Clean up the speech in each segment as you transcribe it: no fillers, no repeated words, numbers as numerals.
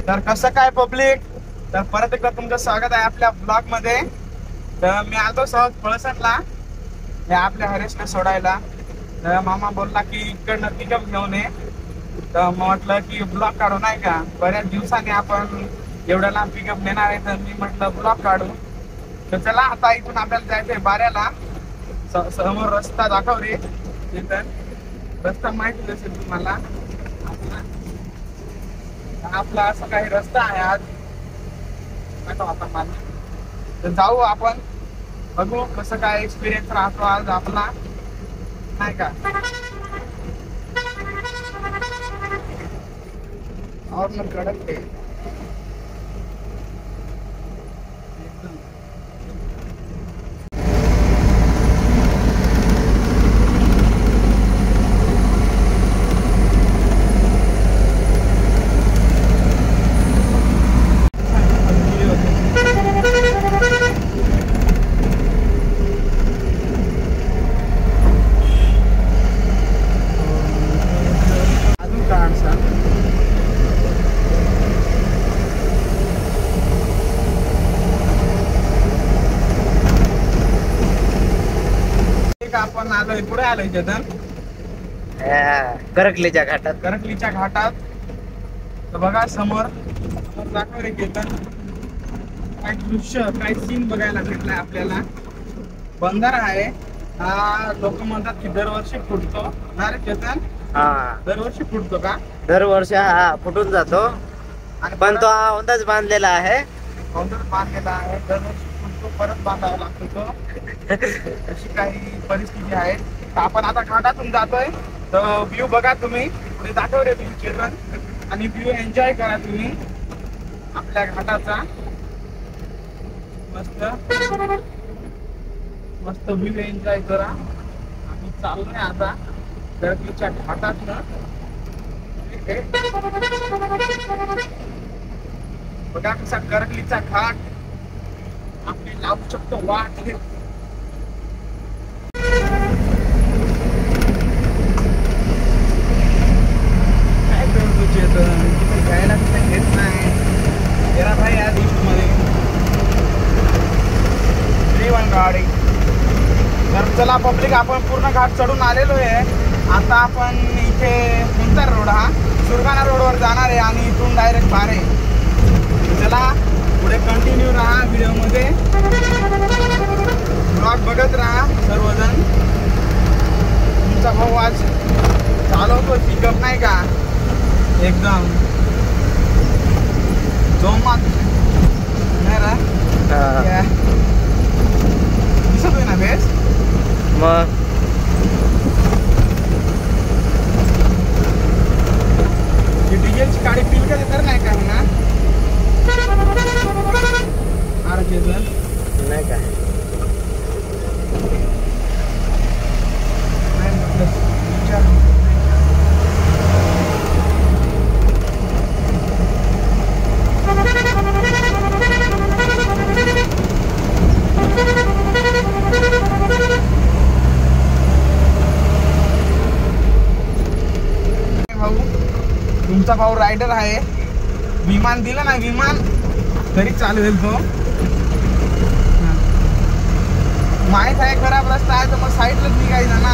तर कसं काय पब्लिक, तर परत एकदा तुमचं स्वागत आहे आपल्या ब्लॉग मध्ये. तर मी आलो सहज पळसटला हे आपल्या हरेशला सोडायला. तर मामा बोलला की इकडनं पिकअप घेऊन ये. तर मग म्हटलं की ब्लॉग काढू नाही का, बऱ्याच दिवसांनी आपण एवढ्या लांब पिकअप नेणार आहे. तर मी म्हटलं ब्लॉग काढू. तर चला आता इथून आपल्याला जायचंय बाऱ्याला. समोर रस्ता दाखव रे. रस्ता माहिती असेल तुम्हाला. आपला असं काही रस्ता आहे आज आता मला. तर जाऊ आपण, बघू कसं काय एक्सपिरियन्स राहतो आज आपला, नाही का. और न कडक आहे आपण आलोय. पुढे आलोय चेतन, करकलीच्या घाटात. करकलीच्या घाटात. तर बघा समोर दाखव रे चेतन, काय दृश्य, काय सीन बघायला भेटलाय आपल्याला. बंधारा आहे हा. लोक म्हणतात की दरवर्षी फुटतो ना रे चेतन. हा, दरवर्षी फुटतो का? दरवर्षी हा फुटून जातो. आणि पण तो औंधाच बांधलेला आहे. काउंटर बांधलेला आहे. दरवर्षी फुटतो, परत बांधावा लागतो तो. अशी काही परिस्थिती आहे. तर आपण आता घाटातून जातोय. तर व्ह्यू बघा तुम्ही, पुढे दाखव रे व्ह्यू चेतन, आणि व्ह्यू एन्जॉय करा तुम्ही आपल्या घाटाचा. मस्त मस्त व्ह्यू एन्जॉय करा. आम्ही चाललोय आता करकलीच्या घाटात ना. बघा कसा करकलीचा घाट आपली लावू शकतो वाट. काय करतो चेतन, तिथे घ्यायला तिथे घेत नाही. तेरा भाई या मध्ये गाडी. तर चला पब्लिक, आपण पूर्ण घाट चढून आलेलो आहे. आता आपण इथे कोणता रोड, हा सुरगाणा रोडवर जाणार आहे आणि इथून डायरेक्ट बारे. चला पुढे कंटिन्यू राहा व्हिडिओमध्ये, ब्लॉग बघत राहा सर्वजण. तुमचा भाऊ आज चालवतो पिकअप, नाही का, एकदम जोमात. नाही रा दिसतोय ना बेस. मग डिझेलची गाडी फील कधी तर नाही काय ना. अरे नाही काय तुमचा भाऊ रायडर आहे. विमान दिलं ना, विमान तरी चालवेल तो. माहीत आहे खराब रस्ता आहे तर मग साईडलाच निघायचं ना.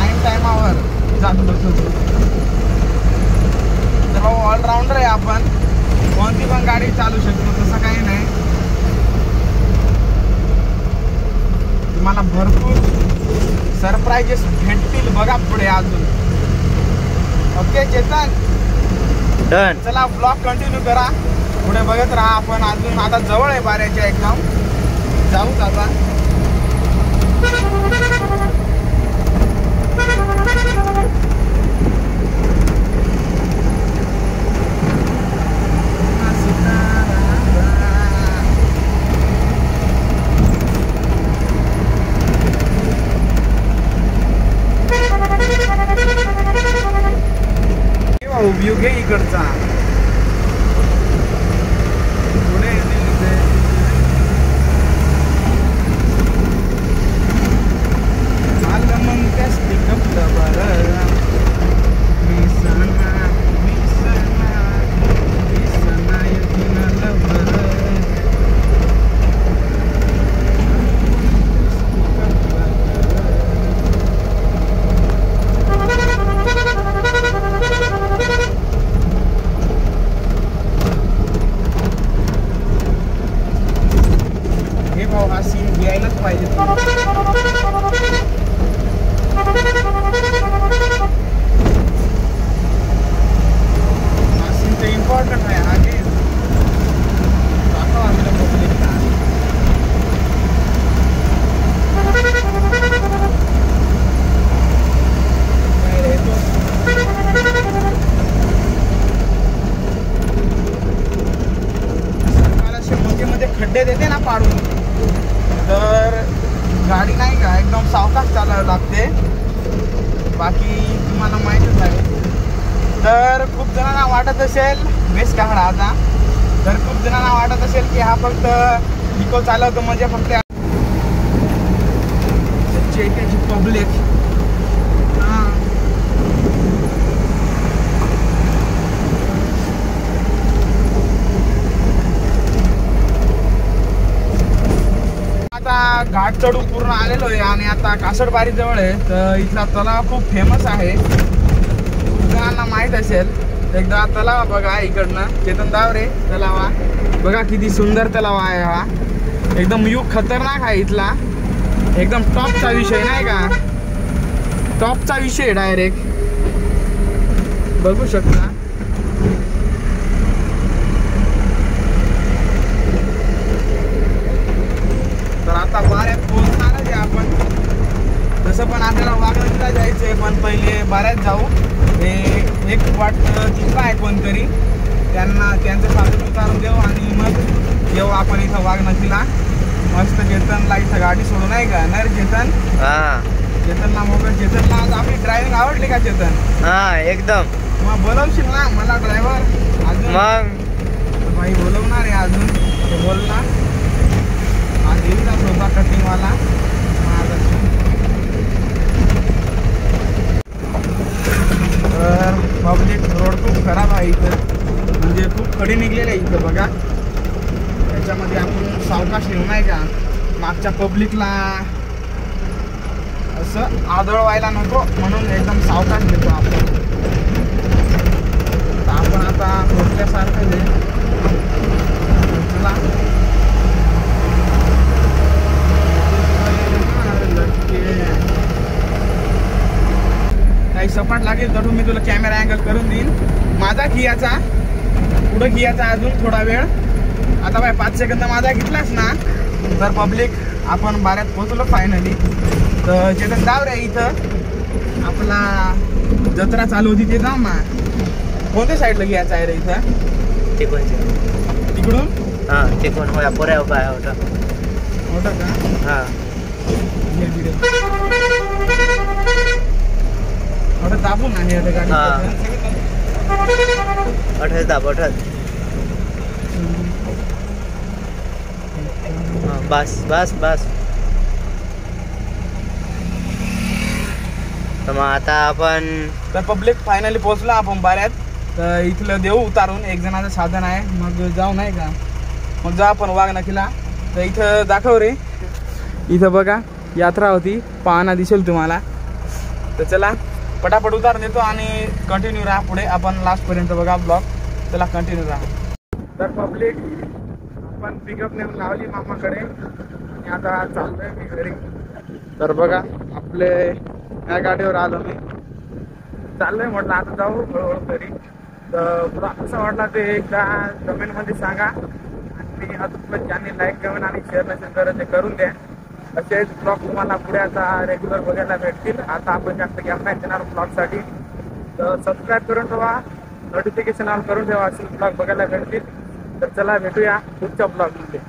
ऐन टायमावर जातो बसतो. तर भाऊ ऑलराऊंडर आहे. आपण कोणती पण गाडी चालू शकतो, तसं काही नाही. तुम्हाला भरपूर सरप्राईजेस भेटतील बघा पुढे अजून. Okay Chetan, done. चला ब्लॉग कंटिन्यू करा, पुढे बघत राहा. आपण अजून आता जवळ आहे बाऱ्याच्या एकदम. जाऊच आता. व्ह्यू घे इकडचा. पुढे भाऊ हा सीन घ्यायलाच पाहिजे. हा सीन तर इम्पॉर्टंट आहे. हा घे दाखव आपल्या पब्लिकला. मध्ये खड्डे देते ना पाडून, तर गाडी नाही का एकदम सावकाश चालावं लागते. बाकी तुम्हाला माहितच आहे. तर खूप जणांना वाटत असेल बेस काढा आता, तर खूप जणांना वाटत असेल की हा फक्त इको चालवतो म्हणजे फक्त पब्लिक. आता घाट चढून पूर्ण आलेलो आहे आणि आता कासटबारी जवळ आहे. तर इथला तलाव खूप फेमस आहे, खूप जणांना माहीत असेल. एकदा तलाव बघा इकडनं, चेतन दावरे तलाव बघा, किती सुंदर तलाव आहे हा. एकदम युग खतरनाक आहे इथला, एकदम टॉपचा विषय नाही का, टॉपचा विषय डायरेक्ट बघू शकता. तर आता बाऱ्यात पोहोचणारच आहे आपण. तसं पण आपल्याला वाघनदीला जायचंय, पण पहिले बाऱ्यात जाऊ. हे एक वाट तिथला आहे कोणतरी, त्यांचं साधन उतारून देऊ आणि मग येऊ आपण इथं वाघनदीला. मस्त चेतनला इथं गाडी सोडून आहे का ना रे चेतन? चेतनला मोकळ. चेतनला आज आपली ड्रायव्हिंग आवडली का चेतन? हा एकदम. मग बोलवशील ना मला ड्रायव्हर अजून? मग भाई बोलवणार आहे अजून, ते बोल ना. आज येईल ना सोबा कटिंगवाला. तर पब्लिक रोड खूप खराब आहे इथं, म्हणजे खूप खडी निघलेली आहे इथं बघा. त्याच्यामध्ये आपण सावकाश येऊ नाही का, मागच्या पब्लिकला असं आदळवायला नको म्हणून एकदम सावकाश घेतो आपण. तर आपण आता पोचल्यासारखं आहे. चला काही सपाट लागेल तर मी तुला कॅमेरा अँगल करून देईन. माझा खियाचा पुढं खियाचा अजून थोडा वेळ. आता बाय 5 सेकंद माझा घेतलास ना तर पब्लिक आपण बाऱ्यात पोहोचलो फायनली. तर चेतन जाव रे, इथं आपला जत्रा चालू होती ते जाऊ ना. कोणत्या साईडला घ्यायचं आहे रे इथं? तिकडून? हा तिकडून होया पुऱ्या उभा आहे होता मोठा का? हा मोठं दाबून आहे आता गाडी. अठ्ठावीस दाब 28. बस बस बस. तर मग आता आपण तर पब्लिक फायनली पोहोचलो आपण बाऱ्यात. तर इथलं देऊ उतारून, एक जणाचं साधन आहे. मग जाऊ नाही का, मग जा आपण वाघनदीला. तर इथं दाखव रे, इथं बघा यात्रा होती, पाहणा दिसेल तुम्हाला. तर चला पटापट उतारून देतो आणि कंटिन्यू राहा पुढे आपण लास्टपर्यंत बघा ब्लॉग. चला कंटिन्यू राहा. तर पब्लिक आपण पिकअप नेऊन लावली मामाकडे आणि आता चाललोय मी घरी. तर बघा आपले या गाडीवर आलो मी, चाललोय म्हटलं आता जाऊ हळूहळू घरी. तर तुला असं वाटलं ते एकदा कमेंटमध्ये सांगा आणि अजून ज्यांनी लाईक कमेंट आणि शेअर नसेल तर ते करून द्या. असेच ब्लॉग तुम्हाला पुढे आता रेग्युलर बघायला भेटतील. आता आपण जास्त गॅप नाही देणार ब्लॉगसाठी. तर सबस्क्राईब करून ठेवा, नोटिफिकेशन ऑन करून ठेवा, असेच ब्लॉग बघायला भेटतील. तर चला भेटूया पुढच्या ब्लॉगमध्ये.